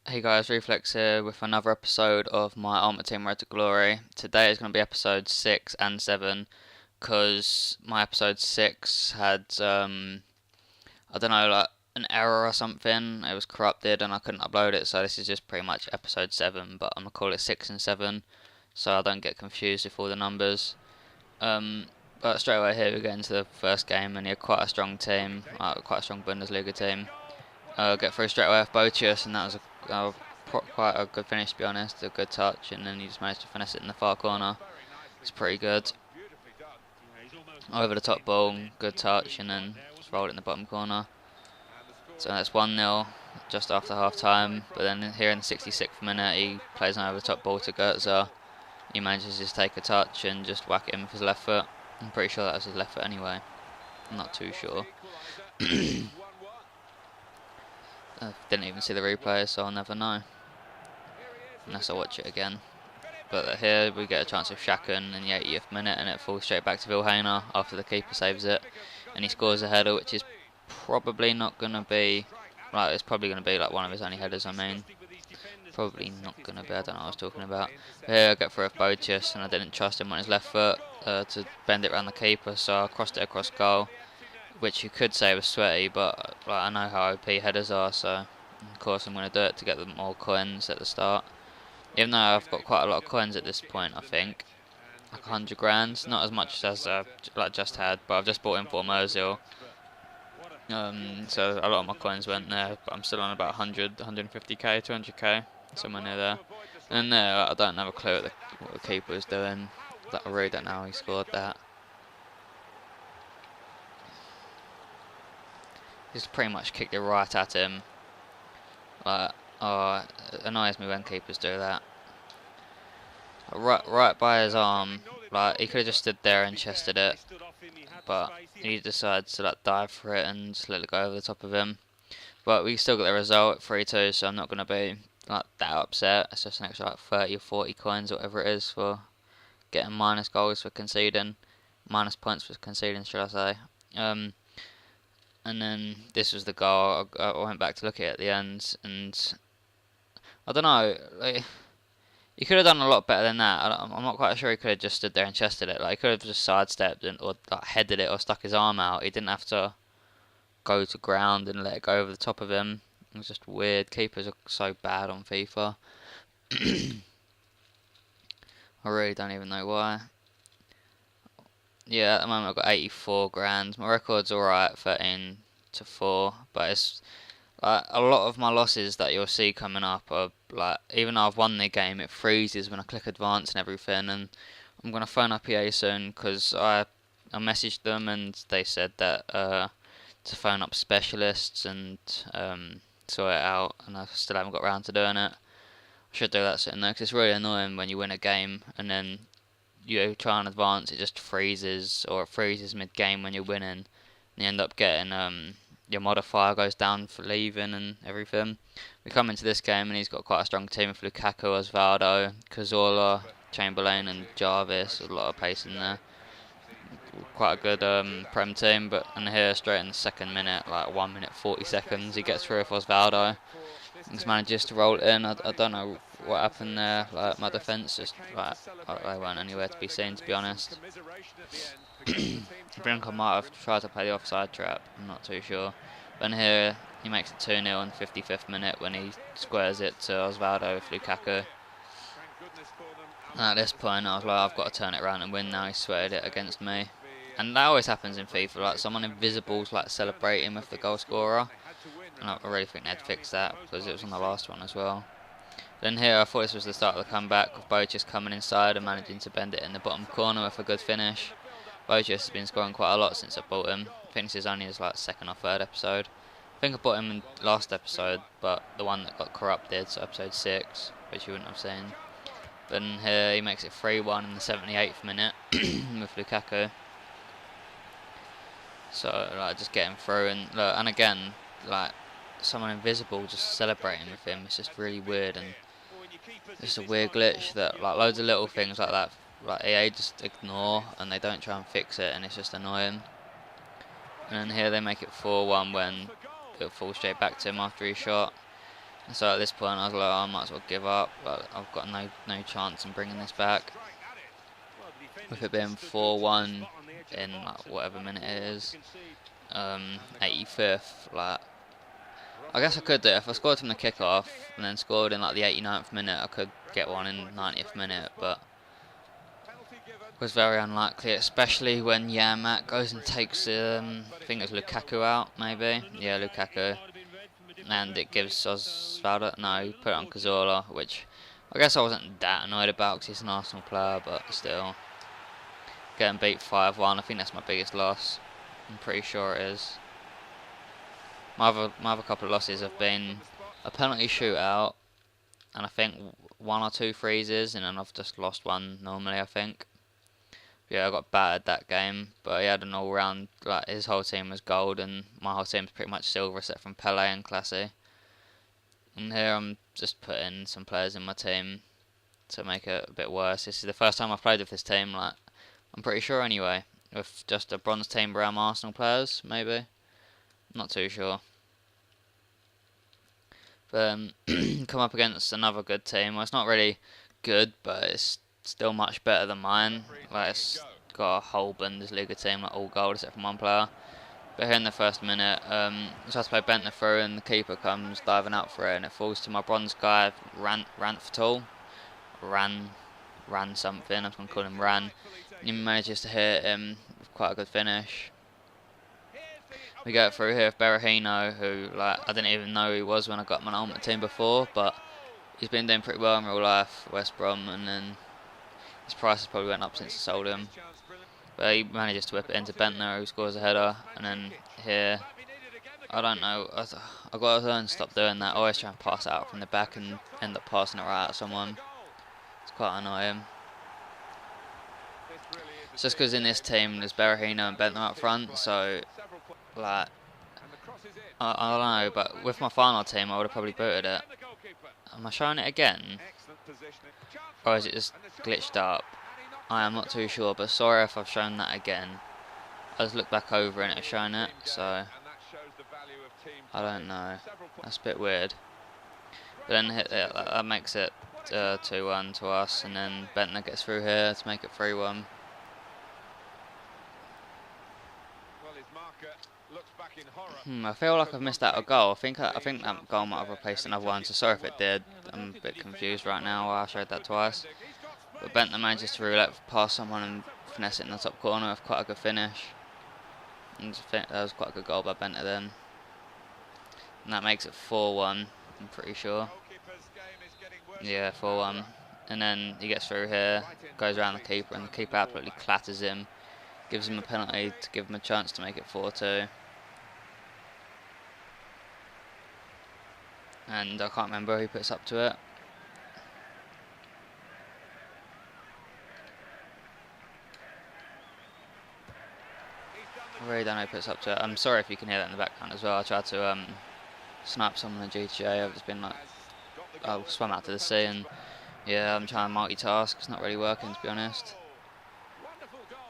Hey guys, Reflex here with another episode of my Ultimate Team Road to Glory. Today is going to be episode 6 and 7 because my episode 6 had, I don't know, like an error or something. It was corrupted and I couldn't upload it, so this is just pretty much episode 7, but I'm going to call it 6 and 7 so I don't get confused with all the numbers. Um, but straight away here we get into the first game and you're quite a strong team, quite a strong Bundesliga team. Get through straight away with Botius, and that was quite a good finish, to be honest. A good touch, and then he just managed to finesse it in the far corner. It's pretty good. Over the top ball, good touch, and then just rolled it in the bottom corner. So that's 1-0 just after half time. But then here in the 66th minute, he plays an over the top ball to Goetze. He manages to just take a touch and just whack it in with his left foot. I'm pretty sure that was his left foot anyway. I'm not too sure. I didn't even see the replay, so I'll never know unless I watch it again. But here we get a chance of Shaken in the 80th minute, and it falls straight back to Vilhena after the keeper saves it, and he scores a header, which is probably not going to be, it's probably going to be like one of his only headers. I mean, probably not going to be. I don't know what I was talking about. Here I get through with Botius, and I didn't trust him on his left foot to bend it around the keeper, so I crossed it across goal, which you could say was sweaty, but I know how OP headers are, so of course I'm going to do it to get them more coins at the start. Even though I've got quite a lot of coins at this point, I think, like 100 grand, not as much as I've just had, but I've just bought in for Mersil, so a lot of my coins went there, but I'm still on about 100, 150k, 200k, somewhere near there. And there, I don't have a clue what the keeper was doing. I really don't know how he scored that. Just pretty much kicked it right at him. Oh, it annoys me when keepers do that. Right by his arm, he could have just stood there and chested it, but he decides to dive for it and just let it go over the top of him. But we still got the result at 3-2, so I'm not going to be that upset. It's just an extra 30 or 40 coins, or whatever it is, for getting minus goals for conceding, minus points for conceding, should I say. And then this was the goal. I went back to look at it at the end, and I don't know. He could have done a lot better than that. I'm not quite sure he could have just stood there and chested it. He could have just sidestepped or headed it or stuck his arm out. He didn't have to go to ground and let it go over the top of him. It was just weird. Keepers are so bad on FIFA. I really don't even know why. Yeah, at the moment I've got 84 grand. My record's alright, 13-4, but it's a lot of my losses that you'll see coming up are even though I've won the game, it freezes when I click advance and everything. And I'm gonna phone up EA soon because I messaged them and they said that to phone up specialists and sort it out, and I still haven't got around to doing it. I should do that soon though, because it's really annoying when you win a game and then you try and advance, it just freezes, or it freezes mid-game when you're winning, and you end up getting your modifier goes down for leaving and everything. We come into this game and he's got quite a strong team with Lukaku, Osvaldo, Cazorla, Chamberlain and Jarvis. A lot of pace in there. Quite a good Prem team, but and here straight in the second minute, 1 minute 40 seconds, he gets through with Osvaldo. He manages to roll it in. I don't know what happened there. My defence just they weren't anywhere to be seen, to be honest. I think I might have tried to play the offside trap. I'm not too sure. But here he makes it 2-0 in the 55th minute when he squares it to Osvaldo with Lukaku. And at this point I was like, I've got to turn it around and win now. He sweated it against me. And that always happens in FIFA. Someone invisible's celebrating with the goal scorer. And I really think they'd fix that because it was on the last one as well. Then here I thought this was the start of the comeback, with Botius coming inside and managing to bend it in the bottom corner with a good finish. Botius has been scoring quite a lot since I bought him. I think this is only his second or third episode. I think I bought him in last episode, but the one that got corrupted, so episode 6, which you wouldn't have seen. Then here he makes it 3-1 in the 78th minute with Lukaku. So just getting through and again someone invisible just celebrating with him. It's just really weird, and it's a weird glitch that loads of little things like that EA just ignore and they don't try and fix it, and it's just annoying. And then here they make it 4-1 when it falls straight back to him after he shot. So at this point I was like, oh, I might as well give up, but I've got no chance in bringing this back. With it being 4-1 in like whatever minute it is, 85th, like, I guess I could do it. If I scored from the kickoff and then scored in like the 89th minute, I could get one in 90th minute, but it was very unlikely, especially when Matt goes and takes, I think it's Lukaku out, maybe. Yeah, Lukaku. And it gives Osvaldo, no, put it on Cazorla, which I guess I wasn't that annoyed about because he's an Arsenal player, but still. Getting beat 5-1, I think that's my biggest loss. I'm pretty sure it is. My other couple of losses have been a penalty shootout, and I think 1 or 2 freezes, and then I've just lost one normally, I think. Yeah, I got battered that game, but he had an all-round, like, his whole team was gold, and my whole team's pretty much silver, except from Pele and Classy. And here I'm just putting some players in my team to make it a bit worse. This is the first time I've played with this team, like, I'm pretty sure anyway, with just a bronze team around Arsenal players, maybe. Not too sure. But come up against another good team. Well, it's not really good, but it's still much better than mine. Like, it's got a whole Bundesliga team, like all gold except from one player. But here in the first minute, I try to play Bentner through, and the keeper comes diving out for it, and it falls to my bronze guy, Ran something. I'm going to call him Ran. And he manages to hit him with quite a good finish. We go through here with Berahino, who, like, I didn't even know who he was when I got my ultimate team before, but he's been doing pretty well in real life, West Brom, and then his price has probably went up since I sold him. But he manages to whip it into Bentner, who scores a header, and then here, I don't know, I've got to learn to stop doing that. I always try and pass it out from the back and end up passing it right at someone. It's quite annoying. It's just because in this team there's Berahino and Bentner up front, so, like, I don't know, but with my final team I would have probably booted it. Am I showing it again? Or is it just glitched up? I am not too sure, but sorry if I've shown that again. I just looked back over and it's showing it, so I don't know. That's a bit weird. But then that makes it 2-1 to us, and then Bentner gets through here to make it 3-1. I feel like I've missed out a goal. I think that goal might have replaced another one, so sorry if it did. I'm a bit confused right now. I showed that twice. But Bentner manages to roulette past someone and finesse it in the top corner with quite a good finish. And I think that was quite a good goal by Bentner then. And that makes it 4-1, I'm pretty sure. Yeah, 4-1. And then he gets through here, goes around the keeper, and the keeper absolutely clatters him. Gives him a penalty to give him a chance to make it 4-2. And I can't remember who puts up to it. I really don't know who puts up to it. I'm sorry if you can hear that in the background as well. I tried to snipe someone in GTA. I've just been like, I'll swim out to the sea, and yeah, I'm trying to multitask. It's not really working, to be honest.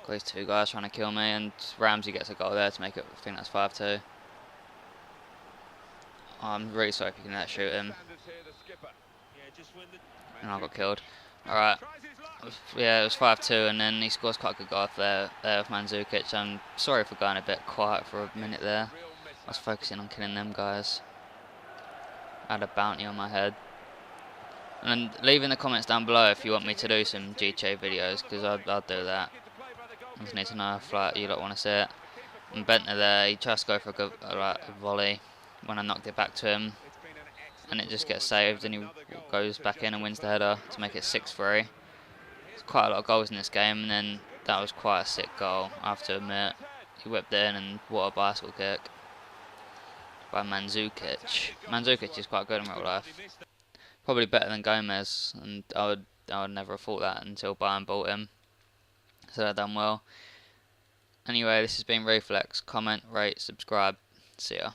Got these 2 guys trying to kill me, and Ramsey gets a goal there to make it, I think that's 5-2. I'm really sorry if you can let shoot him. And I got killed. Alright. Yeah, it was 5-2, and then he scores quite a good goal there with Mandzukic. I'm sorry for going a bit quiet for a minute there. I was focusing on killing them guys. I had a bounty on my head. And leave in the comments down below if you want me to do some GTA videos, because I'll do that. I just need to know if, like, you don't want to see it. And Bentner there, he tries to go for a good a volley when I knocked it back to him, and it just gets saved, and he goes back in and wins the header to make it 6-3. There's quite a lot of goals in this game, and then that was quite a sick goal, I have to admit. He whipped it in, and what a bicycle kick by Mandzukic. Mandzukic is quite good in real life. Probably better than Gomez, and I would never have thought that until Bayern bought him. So they've done well. Anyway, this has been Reflex. Comment, rate, subscribe. See ya.